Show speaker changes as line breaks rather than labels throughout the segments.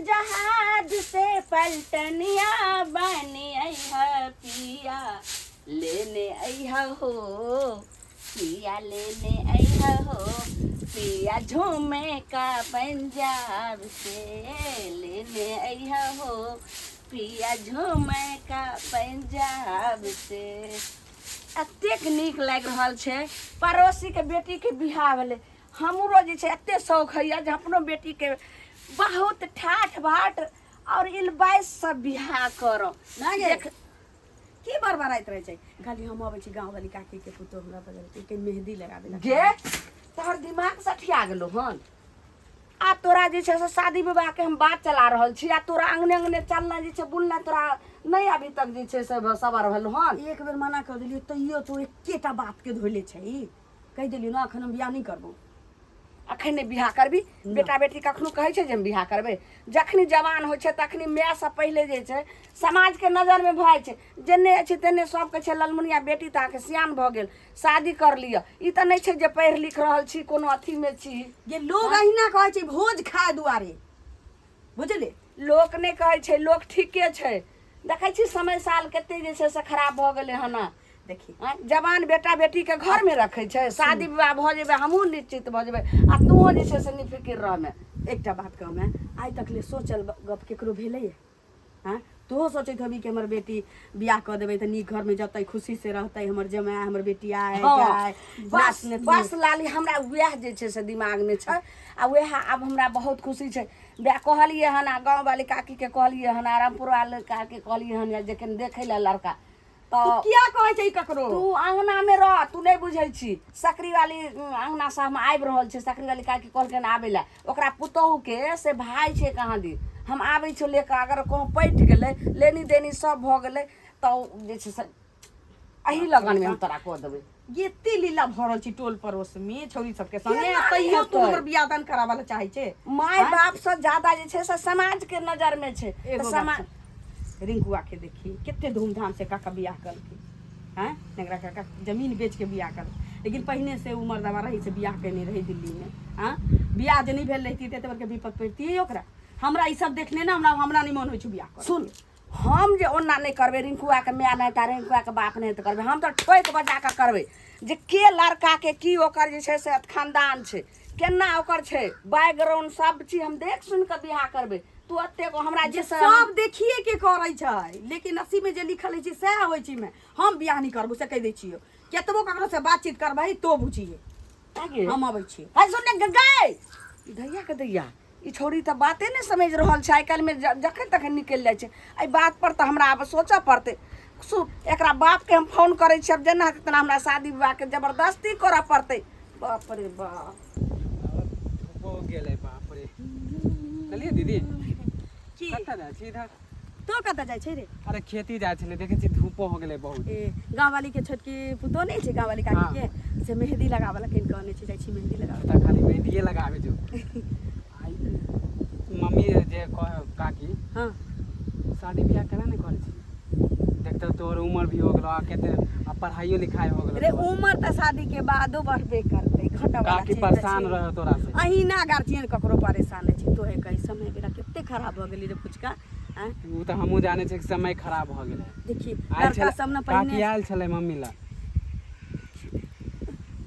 जहाज से पलटनिया बनी अइहा पिया लेने अइहा हो पिया लेने अइहा हो पिया झूमे का पंजाब से लेने अइहा हो पिया झूमे का पंजाब से। एतेक नीक लागि रहल छै पड़ोसी के बेटी के बियाह भेलै हमरो जे छै एते शौक है जे अपनो बेटी के बहुत ठाठ बाट और इलबाइस सब बियाह करो
देख की बरबराइत रहे छै खाली हम आबै छी गांव वाली काकी के पुतो हमरा बगल के मेहंदी लगा देला
गे तोहर दिमाग सठिया गेलो हन आ तोरा जे छै से शादी विवाह के हम बात चला रहल छी आ तोरा अंगने अंगने चलना जे छै बुलना तोरा नहीं अभी तक जे छै से सबर भेलो हन।
एक बेर मना कर देलियो तैयो तो एकेटा बात के धोले छै कहि देलियो ना अखन हम बियाह नहीं करबो
अखन नहीं बियाह करबी बेटा बेटी कखनो कहै छै जे हम बियाह करबै जखनी जवान होइ छै तखनी माय से पहिले जे छै समाज के नजर में भय छै जेने छै तेने सब के छै ललमुनिया बेटी ता के सियान भ गेल शादी कर लिया ई त नहीं छै जे पढ़ लिख रहल छी कोनो अथी में छी
ये लोग अहिना कहै छै भोज खाए दुआरे बुझले
लोक नहीं कहै छै लोक ठीके छै देखै छी समय साल कते जे छै से खराब भ गेलै हन
देखी
जवान बेटा बेटी के घर में रखे छै शादी विवाह भ जेबे हमहू निश्चित भ जेबे आ तू जे छै से निफिकिर रहमे
एकटा बात कहम है आइ तक ले सोचल गप केकरो भेलै हैं तोहो सोचैत हबी कि हमर बेटी बियाह क देबै त नीक घर में जतै खुशी से रहतै हमर जमाई हमर बेटी आए जाए
बस बस लाली हमरा वह जे छै से दिमाग में छै आ वह अब हमरा बहुत खुशी छै बे कहलिए हन आ गाँव वाली काकी के कहलिए हन रामपुर वाले काकी के कहलिए हन जखन देखे ला लड़का
तो किया कहै छै ककरो
तू अंगना में रह तू नहीं बुझै छी सकरी वाली अंगना से हम आबि रहल छै सकरी वाली काकी कहलकन आबे ला ओकरा पुतोहू के से भाई छै कहाँ दी हम आबै छौ लेकर अगर कहूँ पैठ गेलै लेनी देनी सब भ गेलै तो जे छै से एही लगन में हम तोरा कह देबै
एते लीला भरल छी टोल पड़ोस में छौरी सबके संगे तैयो तू हमर बियाह दान करावा ला चाहै छै
माय बाप से ज्यादा जे छै से समाज के नजर में छै समाज
रिंकुआ के देखी कितने धूमधाम से काका बियाह करके हैं नगरा काका जमीन बेच के बियाह कर लेकिन पहले से उमर दवा रही से बियाह करने रही दिल्ली में हाँ बियाह जे नहीं भेल रहती ते के विपद पड़ती ओकरा हमरा ई सब देखने ना हमरा नहीं मन होइ छै बियाह कर
सुन हम जे ओना नहीं करबे रिंकुआ के माय नहीं तारे रिंकुआ के बाप नहीं तो करबे हम तो ठोक बजा के करबे जे के लड़का के की ओकर जे छै से खानदान छै केना ओकर छै बैकग्राउंड सब चीज हम देख सुन के बियाह करबे तू अत्ते को हमरा जे
सब देखिए के करै छै लेकिन नसीब में जे लिखल है सएह होइ छै में हम बियाह नहीं करबो से कह दै छियो केतबो ककरो से बातचीत करबै तो बुझिए हम अबै छी
हाय सुन गगाई दैया के दैया ई छोरी त बाते नहीं समझ रहल छै आइ काल में जखन तखन निकल जाय छै एहि बात पर त हमरा अब सोचऽ पड़ते सुन एकरा बाप के हम फोन करै छी अब जेना तेना हमरा शादी विवाह के जबरदस्ती करऽ पड़ते बाप रे बाप
हो गेलै बाप रे चलिए दीदी
की
कतऽ जाइ छी इधर
तो कतऽ जाइ छै रे
अरे खेती जाइ छलै देखै छी धूपो हो गेलै बहुत
गाँव वाली के छोटकी पुतो नहीं छै गाँव वाली काकी के से मेहंदी लगावला किन कहने छै जाइ छी मेहंदी लगावे
त खाली मेहंदिए लगावे जो मम्मी जे काकी
हाँ
शादी बियाह केना नहीं करै छी देखते तोर उम्र भी हो गेलो केते पढ़ाइयो लिखाई हो गेलो
रे उम्र त शादी के बादो बढ़बे करते घटा वाला
काकी परेशान रह तोरा से
अही ना गार्जियन ककरो परेशान छै तो है कई समय बेरा कितने खराब हो गेली रे पुचका
उ त हमहू जाने छै कि समय खराब हो गेलै
देखी लड़का सब ना
काकी
पहिने
आयल छलै मम्मी ला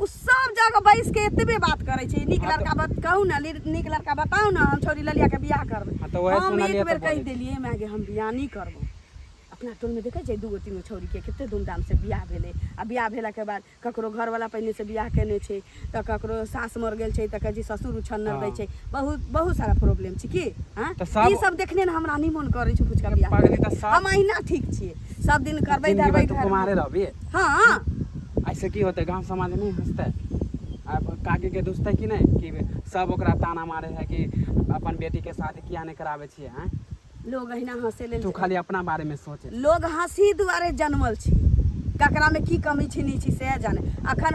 उ सब जगह बैस के एतबे बात करे छै नीक लड़का कहू ना नीक लड़का बताऊ ना हम छोरी ललिया के बियाह करबै हम एक बेर कह देलिए मैं कि हम बियाह नहीं करबो अपना टोल में देखे छै दूगो तीन गो छौरी के कितने धूमधाम से बियाह भेले आ बियाह भेला के बाद ककरो घर वाला पहिने से बियाह केने छै त ककरो सास मर गेल छै त कहे ससुर उछन्नर दै छै बहुत बहुत सारा प्रॉब्लम छै की हां ई सब देखने न हमरा नहीं मन करे छै पुचका बियाह हम अहिना ठीक छियै सब दिन करबै धरबै
कुमारे रहबी
हां
ऐसे की होते गांव समाज नहीं हंसते अब काकी के दोस्त है कि नहीं कि सब ओकरा ताना मारे है कि अपन बेटी के शादी किया नहीं करावे छिए हैं
लोग अहिना हंसे ले
तू खाली अपना बारे में सोचे
लोग हंसी दुआरे जन्मल छी ककरा में की कमी छी नहीं छी से जाने अखन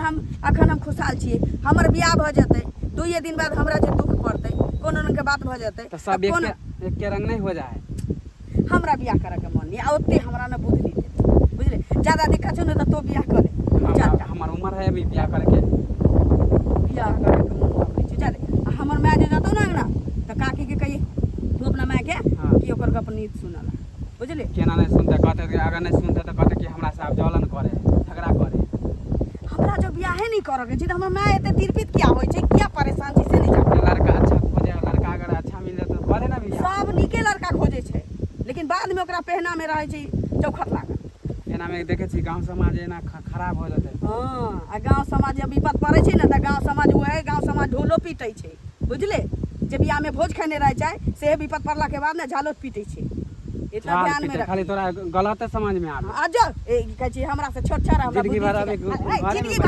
हम खुशहाल छी हमर बियाह भ जते दुइये दिन बाद हमरा जे दुख पड़ते कोनो रंग के बात भ जते
तो सब एक के रंग नहीं हो जाए
हमरा बियाह करे के मन नहीं आ ओते हमरा न बुझ नहीं देते बुझले ज्यादा दिक्कत हो न तो बियाह कर ले
हमर उम्र है अभी बियाह करे के
मन चले हमर माय जे जतो ना त काकी के कहिए तू अपना माय के ओकर गपनीत सुनला बुझले।
केना नहीं सुनते, कहते कि अगर नहीं सुनते तो कहते कि हमरा से आप जलन करे झगड़ा करे।
हमरा जो बियाहे नहीं करके छी त हमर माय एते तिरपित किया होय छै, किया परेशान छी से नहीं जाने।
लड़का अच्छा खोजे, लड़का अगर अच्छा मिल जाए तो करे ना बियाह।
सब नीके लड़का खोजे छै लेकिन बाद में ओकरा पहना में रहे छै चौखट लागल।
एना में देखे छी गांव समाज एना खराब हो जाते।
हां आ गांव समाज जब विपद पड़े छै ना त गांव समाज वहे गांव समाज ढोलो पीटे छै बुझले। जे बियाह में भोज खाने रह जाए से विपद पड़ला के बाद ना झालो पीटे छै। इतना ध्यान में रख।
खाली तोरा गलत समझ में आवे।
आ जा ए कहै छी हमरा से छोट छोरा हमरा
जिंदगी भर आवे,
जिंदगी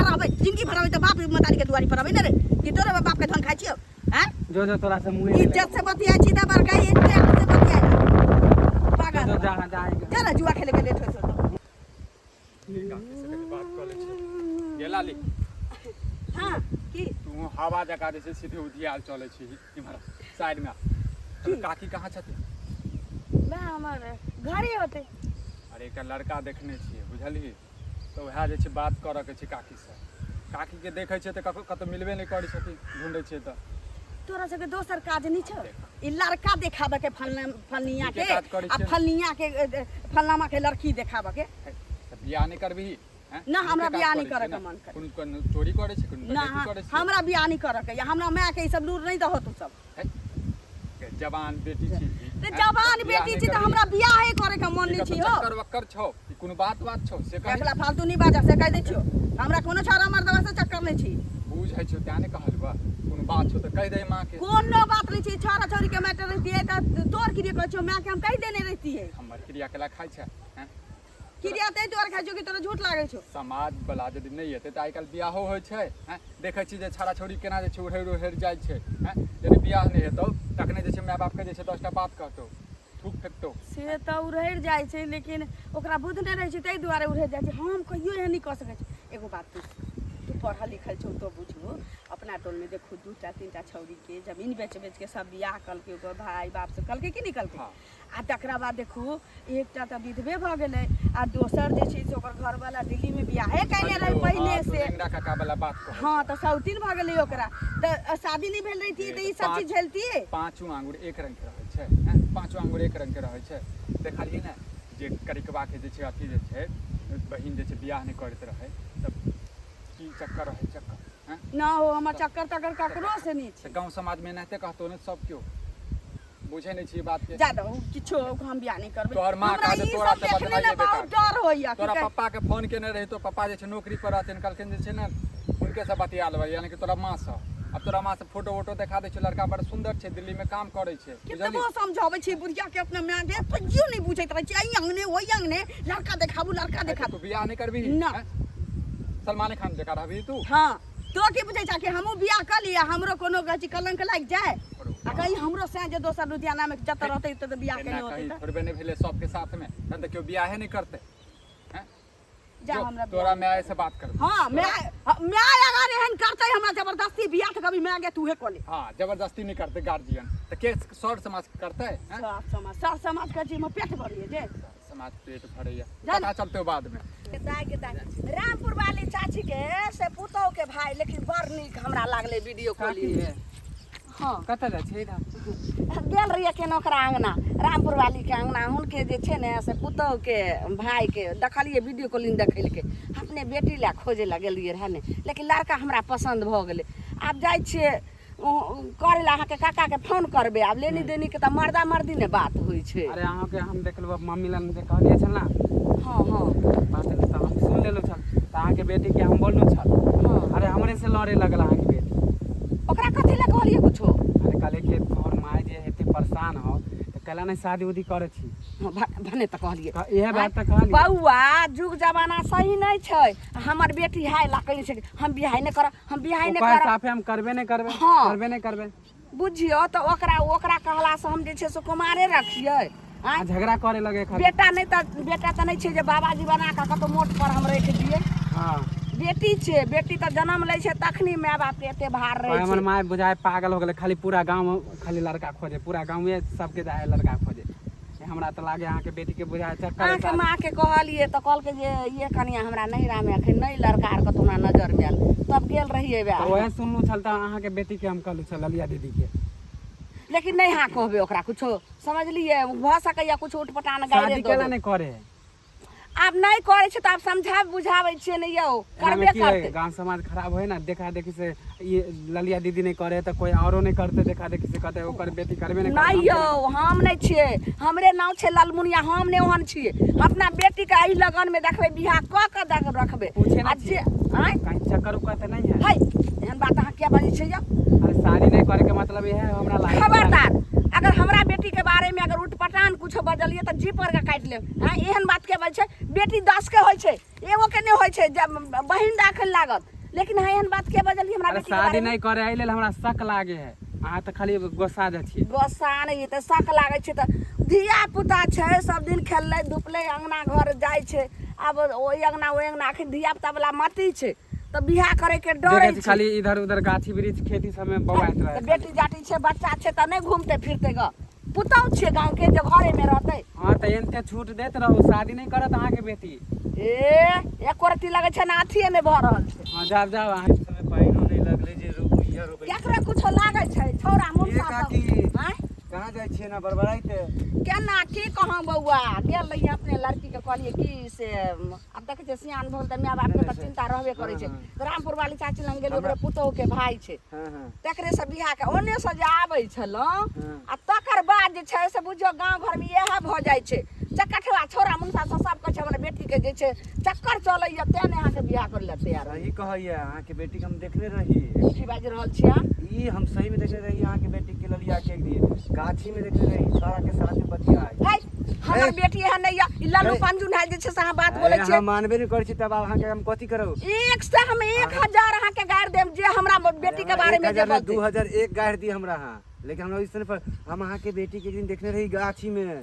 भर आवे त बाप मतारी के दुआरी पर आवे ना रे कि तोरे बाप के धन खाइ छियो। हैं
जो तोरा से मुंह
इज्जत से बतिया छी त बड़का एक से बतिया पागल
जो जहां जाएगा
चल जुआ खेले के लेट होय
बात कर ले छी गेला ली।
हां की
तू हवा जका जैसे सीधे उधियाल चले छी इमहर साइड में। तो काकी कहाँ छथि?
मैं हमर घरे होते।
अरे एक लड़का देखने छियै बुझलिही, तो वएह जे छै बात करऽ के छै काकी से। काकी के देखे छै त कतौ मिलबे नहीं करै छथिन, ढूंढे छै त
तोरा सबके दोसर काज नहीं छ। ई लड़का देखाबे के फलनिया के
काज करै
आ
छै।
फलनिया के फलनामा के लड़की देखाबे के।
बियाह नहीं करबिही?
ना हमरा बियाह नहीं करे के मन करे।
कोन चोरी करे छै, कोन
ना
डकैती करे छै?
हमरा बियाह नहीं करे के या हमरा माय के ई सब लूर नहीं दहो तू सब।
जवान बेटी छी
ते जवान बेटी छी त हमरा बियाह करे के मन नहीं छी हो।
चक्कर वक्कर छौ ई कोनो बात छौ से कह।
एकला फालतू नहीं बाजा से कह दे छियो। हमरा कोनो छोरा मर्दवा से चक्कर नहीं छी।
बुझै छौ त्याने कहल बा कोनो बात छौ त कह दे मां के।
कोनो बात नहीं छी। छोरा छोरी के मैटर रहती है त तोर की कहै छौ मां के हम कह देने रहती है।
हमर क्रिया केला खाइ छै हैं?
क्रिया ते तोर खाइ छौ कि तोरा झूठ लागै छौ।
समाज बला यदि नहीं हेतै त आइ काल्हि बियाहो होइ छै हैं। देखै छी जे छाड़ा छोड़ी केना जे छै उड़ि जाइ छै हैं। यदि बियाह नहीं हेतौ तखने जे छै माय बाप के जे छै 10टा बात कहतौ, थूक फेकतौ।
से त उड़ि जाइ छै लेकिन ओकरा बुद्ध नहीं रहै छै तै दुआरे उड़ि जाइ छै। हम कहियो एहन नहीं क सकै छी। एगो बात तू पढ़ल लिखल छौ तो बुझू। अपना टोल में देखू 2टा 3टा छौरी के जमीन बेच के सब बियाह कलके ओकर भाई बाप से कलके कि निकलके। आ तकरा बाद देखू एकटा त विधवे भ गेलै आ दोसर जे छै से ओकर घर वाला दिल्ली में बियाहे कइले रहे पहिले से।
इंगरा काका वाला बात कह।
हां त सौतीन भ गेलै ओकरा त शादी नहीं भेल रही त ई सब चीज झेलती।
पांचों आंगुर एक रंग के रहै छै हैं। पांचों आंगुर एक रंग के रहै छै। देखलियै ने जे करिकबा के जे छै अथी जे छै बहिन जे छै बियाह नहीं करैत रहे तब की चक्कर रहै चक्कर हैं।
ना हो हमर चक्कर तकर ककरो से नहीं छै।
गांव समाज में एनाहिते कहतो ने सब क्यों बुझे नहीं छी बात के।
ज्यादा किछो हम बियाह नहीं करबै।
तोहर मां का जे तोरा से बदलाइए बेकार।
डर होइया
तोरा पापा के फोन केने रही तो पापा जे छै नौकरी पर रहथिन कहलखिन जे छै ने उनके से बतिया लेबै यानी कि तोरा मां से। अब तोरा मां से फोटो वोटो दिखा दै छै लड़का बड़ सुंदर छै दिल्ली में काम करे छै बुझलियै।
केतबो समझाबै छी बुढ़िया के अपना मां के तइयो नहीं बुझैत रहै छै। आई अंगने ओई अंगने लड़का देखाबू लड़का देखाबू।
तू बियाह नहीं करबी
ना।
सलमान खान जका रहबी तू।
हां तो की बुझै छ कि हमहु बियाह कर लिया हमरो कोनो गछि कलंक लाग जाए आ कहीं हमरो से जे दोसर लुधियाना में जत रहतै त बियाह के नहीं होतै त
थोड़बे नहीं भेले सबके साथ में तन त क्यों बियाह नहीं करते हैं।
जा हमरा
तोरा मैं ऐसे बात कर।
हां मैं अगर एहन करतै हमरा जबरदस्ती बियाह त कभी मैं आगे तूहे कोले।
हां जबरदस्ती नहीं करते गार्जियन त के सर समाज करते हैं।
सब समाज का जी में पेट भरिए जे
समाज पेट भरैया पता चलते बाद में।
रामपुर वाली चाची के से पुतौ के भाई लेकिन बड़ नीक हमरा लागले वीडियो कॉलिंग में। हां
कत जा छै इधर
गेल रहिए के नौकरा अंगना रामपुर वाली के अंगना हुनके जे छै ने से पुतौ के भाई के देखलिए वीडियो कॉलिंग देखैल के अपने बेटी ला खोजे ला गेलिए रहे ने लेकिन लड़का हमरा पसंद भ गेलै। आब जाइ छिए करे ला अहाँ के काका के फोन करबे आब लेनी देनी के त मर्दा मर्दी ने बात होई छै।
अरे अहाँ के हम देखलबो मम्मी लन जे कहलिए छल ना।
हां हां
बात त हम सुन लेलो छल त अहाँ के बेटी के हम बोललो छल।
हां
अरे हमरे से लड़े लगल अहाँ के बेटी।
ओकरा कथि ला कहलिए कुछो।
अरे कहले कि तोहर माय जे हेते परेशान हो त कहला नहीं शादी उदी करे छी।
भने त कहलिए
इहे बात त कहलिए।
बउआ जुग जमाना सही नहीं छै। हमर बेटी हाय ला कहै छै हम बियाह नहीं करब हम बियाह नहीं
ओकर
करब।
साफे हम करबे नहीं करबे
हाँ।
करबे नहीं करबे।
बुझियो त ओकरा कहला से हम जे छै से कुमारे रखिए।
आ झगड़ा करे लगे खाली।
बेटा त नहीं छै जे बाबाजी बना के कतो मोट पर हम रख दिए।
हां
बेटी छै बेटी त जन्म लै छै तखनी माय बाप के एते भार रहे छै।
हमर माय बुझाए पागल हो गेले खाली पूरा गांव खाली लड़का खोजे पूरा गांव में सबके जाए लड़का खोजे। हमरा त लागे अहाँ के बेटी के बुझाए चक्कर।
अहाँ के मां के कहलिए त कहल के जे ये कनिया हमरा नहिरा में अखन नहीं लड़का आर के तोरा नजर में आल तब गेल रहिए बे।
ओहे सुनलू छल त अहाँ के बेटी के हम कहलू छल ललिया दीदी के।
लेकिन नहीं हाँ कहबे ओकरा कुछो समझलिए भ सकैया कुछ उठपटान गाइरे
शादी केला नहीं करे
आप नहीं करे छे तो आप समझा बुझावे छे नहीं यौ करबे करते
गांव समाज खराब होए ना देखा देखी से ये ललिया दीदी नहीं करे तो कोई औरो नहीं करते देखा देखी से कहते ओकर बेटी करबे नहीं
नहीं यौ हम नहीं छिए हमरे नाम छे लालमुनिया हम ने ओहन छिए अपना बेटी के एही लगन में देखबे बियाह क के देख रखबे
पूछे ना
जे आय
कहीं चक्कर उक्कर तो नहीं है
हाय एहन बात अहाँ क्या बाजी छे यौ
अरे शादी नहीं करे के मतलब ये है हमरा लागे
खबरदार अगर हमरा बेटी के बारे में अगर उठपटान कुछ बजलिए तो जी पर के काट ले हां एहन बात के बात छे बेटी 10 के होय छे एगो के नहीं होय छे जब बहिन दाखल लागत लेकिन हां एहन बात के बजलिए हमरा बेटी के बारे
शादी
में
नहीं करे आइले हमरा शक लागे है अहाँ तो खाली गोसा जा छी
गोसा नहीं त शक लागे छे त धिया पुता छे सब दिन खेलले धुपले अंगना घर जाय छे अब ओई अंगना आखिर धिया पुता वाला मती छे तो बियाह करे के डरे
छे खाली इधर उधर गाछी वृक्ष खेती सब में बौआइत रहे
बेटी जाटी छे बच्चा छे त नहीं घूमते फिरते ग पुतौ छे गांव के जो घरे में रहते
हां त एनते छूट देत रहू शादी नहीं करत अहाँ के बेटी
एक रति लगे छे ना अथिए ने भ रहल छे
हां जाब जाब अहाँ
समय पाइनो नहीं लगले जे रुपया
केकरा कुछो लागे छे छोरा मुंडा
काकी
हैं
कहां जाय छिए ना बड़बड़ाइते
केना की कहूं बउआ गेल रही अपने लड़की के कहलिए की से अब देखे छे सियान भल त माय बाप के त चिंता रहबे करे छे रामपुर वाली चाची लंग गेल ओकरे पुतौ के भाई छे
हां
तकरे से बियाह के ओने से जे आबै छलो आ तकर बाद जे छे से बुझियो गांव घर में इहे भ जाय छे चक्कठवा छोरा मुंसा सब कह छे हमर बेटी के जे छे चक्कर चलैया तेने अहाँ के बियाह कर ले तैयार
सही कहैया अहाँ के बेटी के हम देखले रही
की बाज रहल छिया
ई हम सही में देखले रही अहाँ के बेटी के ललिया के एक दिन गाछी में देखले रही छोरा के साथ में बतियाई
है हमर बेटी है नहीं ई लालू पंजुन है जे छे से अहाँ बात बोले छे
हम मानबे नहीं करै छी तब अहाँ के हम कथि करू
एक से हम 1000 अहाँ के गाड़ देम जे हमरा बेटी के बारे में जे बोलते
2001 गाड़ दी हमरा हां लेकिन हमरा इस पर हम अहाँ के बेटी के एक दिन देखले रही गाछी में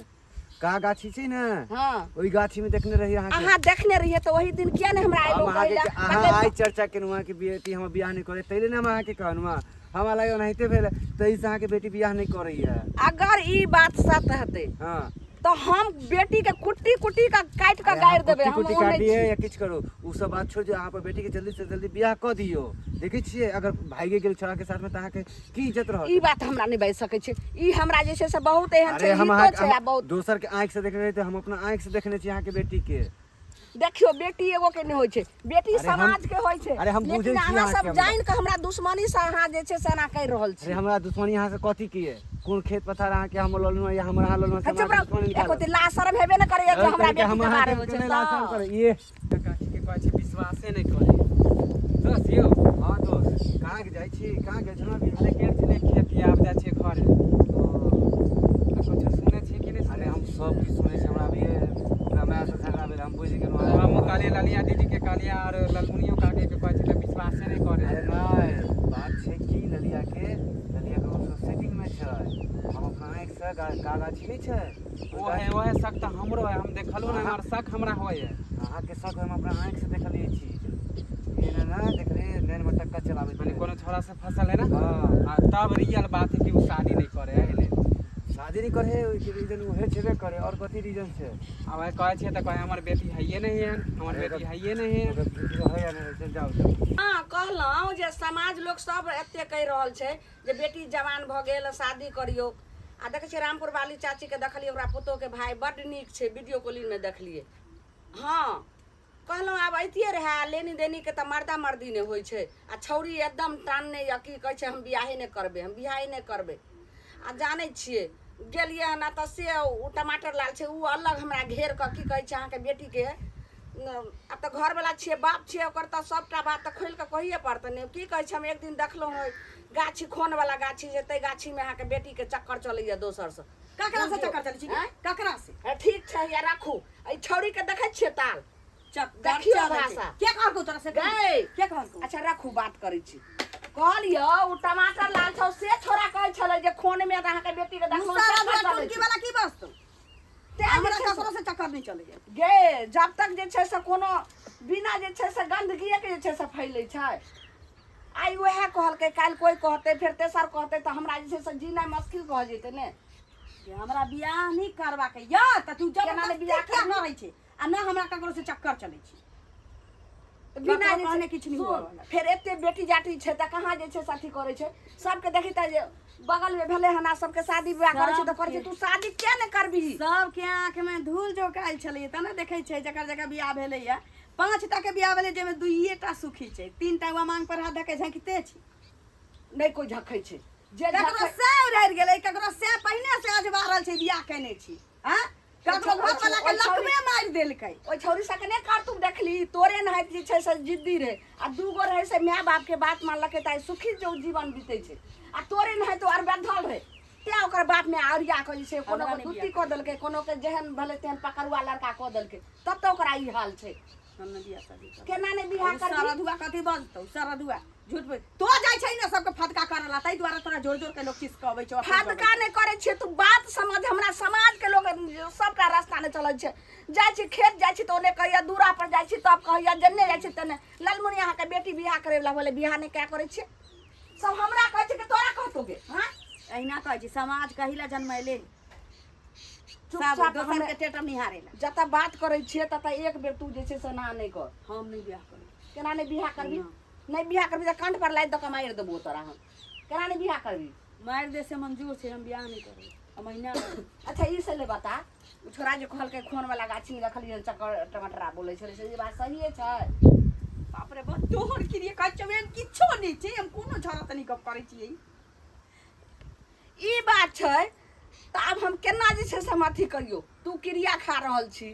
का गाछी छे ना
हां
ओई गाछी में देखने रही
अहाँ देखने रहिए तो वही दिन किया ने हमरा आइलो कहला
अहाँ आई चर्चा केनुआ के बेटी हम बियाह नहीं करे तैले ना हम अहाँ के कहनुआ हमरा लागि ओनाहिते भेल तै से अहाँ के बेटी बियाह नहीं करैया
अगर ई बात सच हते
हां
तो हम बेटी के कुट्टी कुट्टी का काट के गाड़ देबे हम
कुट्टी काट दिए या किछ करो उ सब बात छोड़ जो अहाँ पर बेटी के जल्दी से जल्दी बियाह क दियो देखै छियै अगर भागे गेल छोरा के साथ में त अहाँ के की इज्जत रहत
ई बात हमरा नहीं बाज सकै छै ई हमरा जे छै से बहुत एहन छै
हम
ई तो छै बहुत
दोसर के आंख से देखने रही तो हम अपना आंख से देखने छी अहाँ के बेटी के
देखियो बेटी एगो के नहीं होय छै बेटी समाज के होय छै
अरे हम बुझै छी
अहाँ
अहाँ
सब
के
जान के हमरा दुश्मनी से अहाँ जे छै से ना कह रहल छी
अरे हमरा दुश्मनी यहाँ से कथी किए कोन खेत पथार अहाँ के हम ललनु या हमरा ललनु से हमरा दुश्मनी
एको ते लाशरम हेबे न करे जे हमरा बेटी के बारे में छै
ये
काकी के कहै छै विश्वासे नहीं करे दोस्त यो
हां दोस्त कहां के जाय छी कहां गेल छना भी
अरे गेल छले खेती आब जा छै घरे कुछ सुने छी कि नहीं
अरे हम सब की सुने छी हमरा भी हमरा से झगड़ा भेल हम बुझि गेलहुँ
हम काली ललिया दीदी के कालिया और ललमुनियो काके के कहै छै विश्वासे नहीं करे
अरे नहीं बात छै कि ललिया के सेटिंग में छै हम अपना आँख से गाछी नहीं छै
ओहे शक तो हमरो है हम देखलो ना हमर शक हमरा होय है
अहाँ के शक हम अपना आँख से देखलिए छी ये ना देखले नैन मटक्का चलावे
माने कोनो छोरा से फसल है ना
हां
तब रियल बात है कि वो शादी नहीं करे है
शादी नहीं करे ओके रीजन उहे छेबे करे और कथि रीजन छै
अब कहै छै त कहै हमर बेटी हइये नहीं है हमर बेटी हइये नहीं है
है या नहीं चल जाओ
हां कहलौ जे समाज लोग सब एते कह रहल छै जे बेटी जवान भ गेल शादी करियो आ देखे छै रामपुर वाली चाची के देखलिए ओकरा पुतो के भाई बड नीक छै वीडियो कॉलिंग में देखलिए हां कहलौ आब ऐतिए रहे लेनी देनी के त मर्दा मर्दी ने होय छै आ छौरी एकदम टानने या की कहै छै हम बियाहे ने करबे आ जानै छियै गेलिए ना त से उ टमाटर लाल छै उ अलग हमरा घेर क की कहै छै अहाँ के बेटी के अब त घर वाला छियै बाप छियै ओकर त सबटा बात त खोल के कहिए पड़तै ने की कहै छै हम एक दिन देखलौ है गाछी खोन वाला गाछी जेतै गाछी में अहाँ के बेटी के चक्कर चलैया दोसर से
ककरा से चक्कर चलै छी ककरा से
ठीक छै या राखू ए छौरी के देखै छियै ताल
देखियो
भाषा
के कहलको तोरा से
गए
के कहलको
अच्छा राखू बात करै छी कहलियो उ टमाटर लाल छौ से छोरा कहै छलै जे खोन में अहाँ के बेटी के देखलौ
टंकी वाला की बस्तौ हमरा ककरो से चक्कर नहीं चलै
गे जब तक जे छै से कोनो बिना जे छै से गंदगी के जे छै से फैलै छै आई वह कहलकै काल कोई कहते फिर तेसर कहते तो हमरा जे छै से जीना मुश्किल कह जेतै ने
हमरा बियाह नहीं करबा के या त तू जब
केना ने
बियाह
बियाह
कर न रहै छै आ न हमरा ककरो से चक्कर चलै छै
बिना
कहने किछ नहीं
सुन,
हुआ
फिर एते बेटी जाटी छै त कहाँ जे छै से अथी करै छै सबके देखी त जे
बगल में भेले हना सबके शादी विवाह करे छै त करे छै, तू शादी किया न करबी?
सबके आँख में धूल जो कायल छलै त ना देखै छै जकर जकर बियाह भेलै या 5 टा के बियाह भेलै जेमे 2 टा सुखी छै, 3 टा मांग पर हाथ धके झांकते छै।
नहीं कोई झखै छै जे
ककरो
झखै
से उड़ि गेलै, ककरो से पहिने से आज बारल छै बियाह केने छी। हां ककरो घर वाला के लकमे मार देलकै।
ओइ छौरी सके ने कर तू देखली तोरे न है जे छै से जिद्दी रे आ दूगो रहे से माय बाप के बात मानलकै त सुखी जो जीवन बीतै छै आ तोरे न है तो और बेधल रे त्या ओकर बाप में आरिया कहि से कोनो के दुती क देलकै, कोनो के जेहन भले तेहन पकड़ुआ लड़का क देलकै, तब तो ओकरा ई हाल छै।
हम न बियाह शादी कर
केना ने बियाह कर
सारा दुआ कथी बजतौ, सारा दुआ झूठ बोल तो जाय छै ने सबके फटका करला, तै द्वारा तोरा जोर जोर के लोग किस कहबै छै।
फटका नहीं करे छे तू बात समझ, हमरा समाज के लोग सबटा रास्ता ने चलै छै। जाय छी खेत जाय छी त ओने कहिया दूरा पर जाय छी तब कहिया जन्ने जाय छी तने लालमुनि यहाँ के बेटी बियाह करे वाला बोले बियाह नहीं क्या करे छे, सब हमरा कहै छै कि तोरा कहतो गे। हां
अहिना कहै छी समाज कहिला जन्मैले
चुपचाप
सब दोसर के टेटम निहारे ला।
जता बात करे छे तता एक बेर तू जे छे से ना नहीं कर।
हम नहीं बियाह करै।
केना नहीं बियाह करबी? नहीं बियाह करबी त कंठ पर लाइद द के मार देबो तोरा हम। केना नहीं बियाह करबी?
मार दे से मंजूर छै, हम बियाह नहीं करबै। अब महीना
अच्छा ई से ले बता, उ छोरा जे कहल के खोन वाला गाछी में रखलिए चक्कर टमाटरा बोले छले से बात सही है छै?
बाप रे बाप तोहर के लिए कचमेन किछो नहीं छै, हम कोनो छोरा तनी गप करै छियै।
ई बात छै त अब हम केना जे छै से हम अथी करियो? तू क्रिया खा रहल छी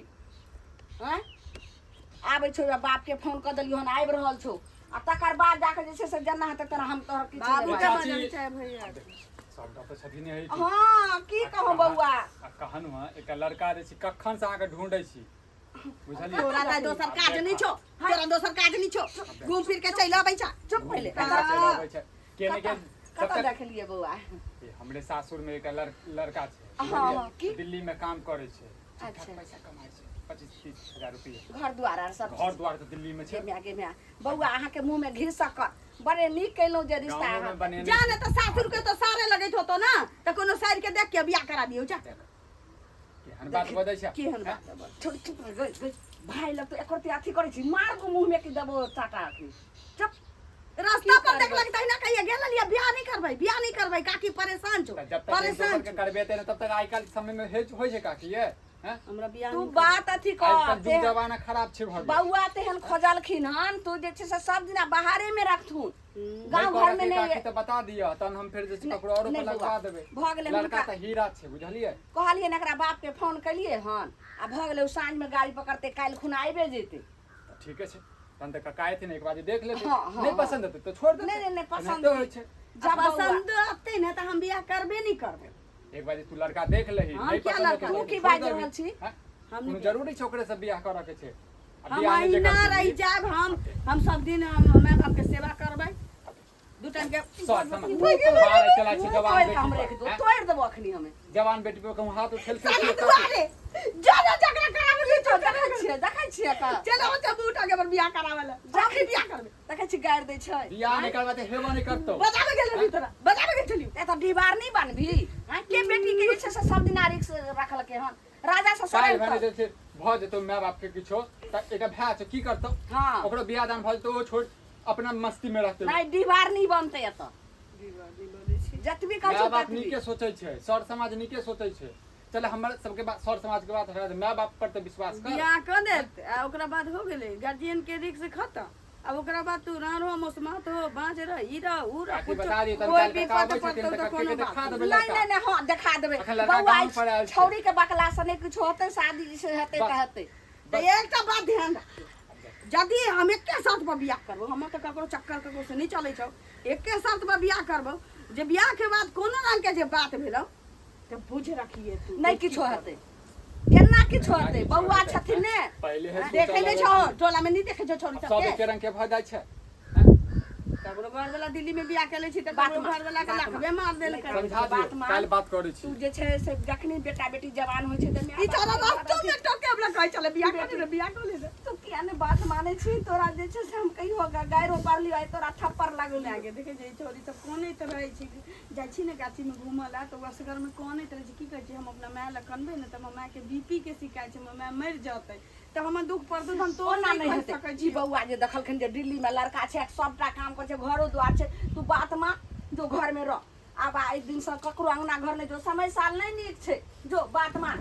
हैं? आबै छौ बाप के फोन क देलियो हन आबि रहल छौ आ तकर बाद जाके जे छै से जेना हेतै तेना हम तोहर किछ
बाबू
नहीं
के
बात।
बजल छै भैया।
सब तो छथिन है
हां की कहूं बौआ,
आ कहनु हां एक लड़का रे छी कखन से आके ढूंढै छी बुझलिए।
तोरा त दोसर काज नहीं छौ, तोरा दोसर काज नहीं छौ, घूम फिर के चल आबै छा।
चुप पहले
केने के
कत देखलिए बौआ?
हमरे सासुर में एक लड़का छै,
हाँ, की?
दिल्ली में काम करे छै,
अच्छा।
पैसा कमाई छै 25-30 हजार रुपया।
घर द्वार आर सब
घर द्वार तो दिल्ली में छै,
आगे में बौआ अहाँ के मुंह में घी सकर बड़े नीक कैलो जे रिश्ता
गाँव
अहाँ
में बने
जाने त सासुर के तो सारे लगैत होतो ना, त कोनो साइड के देख के बियाह करा दियो जा।
केहन बात बजै छै?
केहन बात छोड़ चुप गई भाई लग तो एकर अथी करे छी मार को मुंह में की देबो चाटा अखनी चुप।
रास्ता पर देखलक त ना कहिए गेल लिया बियाह नहीं करबै, बियाह नहीं करबै, काकी परेशान छौ,
जब तक
परेशान
के
छौ।
करबे ते तब तक आई काल समय में होय छै काकी ये हैं?
हमरा बियाह
तू
नहीं
बात अथी
आजकल
कर
युग जमाना खराब छै भर
बौआ तेहन खोजलखिन हन तू जे छै से सब दिना बाहरे में रखथुन गांव घर में नहीं
तो बता दिया तन हम फिर जे छै ककरो और पर लगवा देबे।
भ गेलै
लड़का
हुनका
त हीरा छै बुझलिए।
कहलिए न एकरा बाप के फोन कलिए हन आ भ गेलै साँझ में गाड़ी पकड़ते काल खुना आइबे जेते।
ठीक है तन तक काहे थे एक बार देख लेते,
हाँ, हाँ,
नहीं पसंद होते तो छोड़ देते।
नहीं पसंद
होय छै।
जब
पसंद आते ना त हम बियाह करबे नहीं करबै।
एक बार तू लड़का देख लेही
हाँ,
नहीं
क्या
पसंद
लड़का?
तो
तू की
छोड़
बाज
देबही।
रहल छी?
हाँ?
हम
कोनो जरूरी छै ओकरे से बियाह करऽ के छै। अब
हम
बियाह नहीं जे
महीना
करती
रही
थी,
जाब, हम सब दिन हम माय बाप के सेवा करबै, दू टाइम के
सर समझ बाहर चला छै जवान बेटी
हमरे के
पर, हैं?
तोड़ देबो अखनी हमें
जवान बेटी पे कहूं हाथ उठेल के
साला दुआरे जाना झगड़ा करावे
तो देखै छियै का
चलो जब उठा के बियाह करावे ला जाके बियाह करबै।
देखै छी गाड़ दै छै
बियाह नहीं करवा ते हेबो नहीं करतो।
बजावे गेल रही तोरा, बजावे गेल चलियो।
ए त ढिबार नहीं बनभी हां के बेटी के जे छै से सब दिन रिक्स रखल के हन राजा से
काल
सरे
भने जे छै भ जेतो माय बाप के किछो त एटा भै छै की करतो?
हां
ओकरो बियाह दान भ जेतो ओ छोड़ अपना मस्ती में रहते।
नहीं ढिबार नहीं बनते एत जतबी कहै
माय
छै
बाप
ततबी
नीके सोचै छै, सर समाज नीके सोचै छै। चल हमर सबके बात सर समाज के बात है माय बाप पर त विश्वास कर।
बियाह कर दे आ ओकरा बाद हो गेलै गार्जियन के रिक्स खत्म। अब ओकरा बाद तू रानो मौसमात हो बाज रह ई रह उ रह
काकी बता दी तन
कोई
काल
भी
के आबै
पत
छथिन
पड़तौ
त
तो कोनो
के देखा
बात
देबे
नहीं
लड़का।
नहीं हां दिखा देबे
अखन लड़का
बौआ
गाँव पर आयल छै।
छौरी के बकला से नहीं कुछ होते शादी से हेते त हेते
तो एकटा बात ध्यान रख, यदि हम एके साथ पर बियाह करबो, हम त ककरो चक्कर ककरो से नहीं चलै छौ, एके साथ पर बियाह करबो, जे बियाह के बाद कोनो रंग के जे बात भेलौ त बुझ रखिए तू
नहीं किछो हेते केना किछो हेते बौआ छथिन ने
पहले है
देखे नहीं छौ टोला में नहीं देखे छौ छोरी
सब
सब
एके रंग के भ जाय छै।
ककरो घर वाला दिल्ली में बियाह केले छी त
बात
ककरो
मा-
घर वाला के
बात
लखबे मार देल कर।
समझा
बात
दियो
मान।
काल बात करै छी।
तू जे छै से जखनी बेटा बेटी जवान होय छै त
ई छोरा वास्तव में टोके वाला कहै छले बियाह करे रे बियाह कर ले रे।
तू किया ने बात माने छी तोरा जे छै से हम कहियो गायरो पारली आइ तोरा थप्पड़ लागल
आगे देखे जे छोरी सब कोने त रहै छी, जाइ छी ने गाछी में घूमला त असगर में कोने त रहै छी, की कहै छी हम अपना माय ल कनबे ने त माय के बीपी के शिकायत छै, माय मर जतै त हम दुख प्रदर्शन तो
ओना
नहीं
नहीं
कर
हेते
सकै
जी
छी।
बौआ जे देखलखिन जे दिल्ली में लड़का छै सबटा काम करे छै घरो द्वार छै तू बात मा जो घर में रह
आब आइ दिन से ककरो अंगना घर नहीं जो समय साल नहीं नीक छै जो बात मान